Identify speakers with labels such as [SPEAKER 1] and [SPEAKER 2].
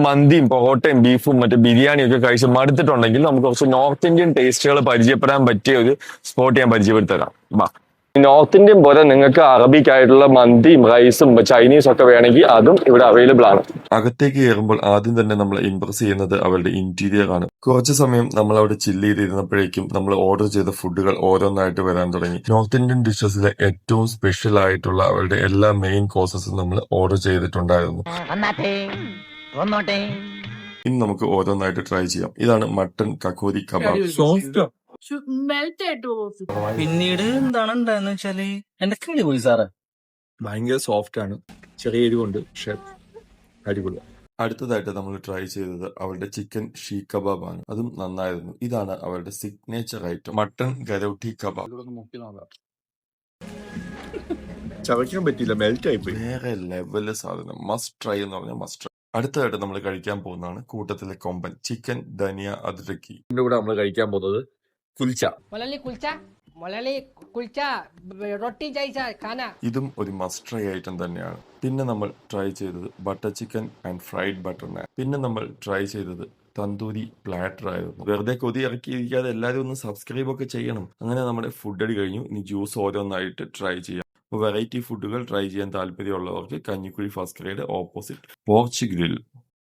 [SPEAKER 1] മന്തിയും പൊറോട്ടയും ബീഫും മറ്റേ ബിരിയാണിയും ഒക്കെ കഴിച്ച് മടുത്തിട്ടുണ്ടെങ്കിൽ നമുക്ക് കുറച്ച് നോർത്ത് ഇന്ത്യൻ ടേസ്റ്റുകൾ പരിചയപ്പെടാൻ പറ്റിയ ഒരു സ്പോട്ട് ഞാൻ പരിചയപ്പെടുത്തരാം. വാ. നോർത്ത് ഇന്ത്യൻ പോലെ നിങ്ങൾക്ക് അറബിക് ആയിട്ടുള്ള മന്തിയും റൈസും ചൈനീസും ഒക്കെ വേണമെങ്കിൽ അതും ഇവിടെ അവൈലബിൾ ആണ്. അകത്തേക്ക് കയറുമ്പോൾ ആദ്യം തന്നെ നമ്മൾ ഇംപ്രസ് ചെയ്യുന്നത് അവരുടെ ഇന്റീരിയർ ആണ്. കുറച്ച് സമയം നമ്മൾ അവിടെ ചില്ല് ചെയ്തിരുന്നപ്പോഴേക്കും നമ്മൾ ഓർഡർ ചെയ്ത ഫുഡുകൾ ഓരോന്നായിട്ട് വരാൻ തുടങ്ങി. നോർത്ത് ഇന്ത്യൻ ഡിഷസിലെ ഏറ്റവും സ്പെഷ്യൽ ആയിട്ടുള്ള അവരുടെ എല്ലാ മെയിൻ കോഴ്സസും നമ്മൾ ഓർഡർ ചെയ്തിട്ടുണ്ടായിരുന്നു. ഇനി നമുക്ക് ഓരോന്നായിട്ട് ട്രൈ ചെയ്യാം. ഇതാണ് മട്ടൺ കക്കോരി കബാബ്.
[SPEAKER 2] പിന്നീട് എന്താണ് ഉണ്ടായെന്ന് വെച്ചാല് എന്റെ കിളി പോയി സാറേ.
[SPEAKER 3] ഭയങ്കര സോഫ്റ്റ് ആണ്, ചെറിയ എരിവുണ്ട്, പക്ഷെ അടിപൊളി.
[SPEAKER 1] അടുത്തതായിട്ട് നമ്മൾ ട്രൈ ചെയ്തത് അവരുടെ ചിക്കൻ ഷീ കബാബ് ആണ്. അതും നന്നായിരുന്നു. ഇതാണ് അവരുടെ സിഗ്നേച്ചർ ഐറ്റം, മട്ടൺ ഗരൗട്ടി കബാബ്.
[SPEAKER 3] ചവയ്ക്കാൻ പറ്റിയില്ല, മെൽറ്റ് ആയിപ്പോയി.
[SPEAKER 1] വേറെ ലെവല് സാധനം, മസ്റ്റ് ട്രൈ എന്ന് പറഞ്ഞാൽ മസ്റ്റ് ട്രൈ. അടുത്തതായിട്ട് നമ്മൾ കഴിക്കാൻ പോകുന്നതാണ് കൂട്ടത്തിലെ കൊമ്പൻ ചിക്കൻ ധനിയ അദ്രക്കി.
[SPEAKER 3] ഇതിന്റെ കൂടെ നമ്മൾ കഴിക്കാൻ പോകുന്നത് കുൽച്ച.
[SPEAKER 1] ഇതും ഒരു മസ്റ്റ് ട്രൈ ഐറ്റം തന്നെയാണ്. പിന്നെ നമ്മൾ ട്രൈ ചെയ്തത് butter chicken and fried butter naan. പിന്നെ നമ്മൾ ട്രൈ ചെയ്തത് തന്തൂരി പ്ലാറ്റർ ആയിരുന്നു. വെറുതെ കൊതി ഇറക്കിയിരിക്കാതെ എല്ലാവരും ഒന്ന് സബ്സ്ക്രൈബ് ഒക്കെ ചെയ്യണം. അങ്ങനെ നമ്മുടെ ഫുഡ് അടി കഴിഞ്ഞു. ഇനി ജ്യൂസ് ഓരോന്നായിട്ട് ട്രൈ ചെയ്യാം. വെറൈറ്റി ഫുഡുകൾ ട്രൈ ചെയ്യാൻ താല്പര്യമുള്ളവർക്ക് Kanjikuzhi first grade opposite porch grill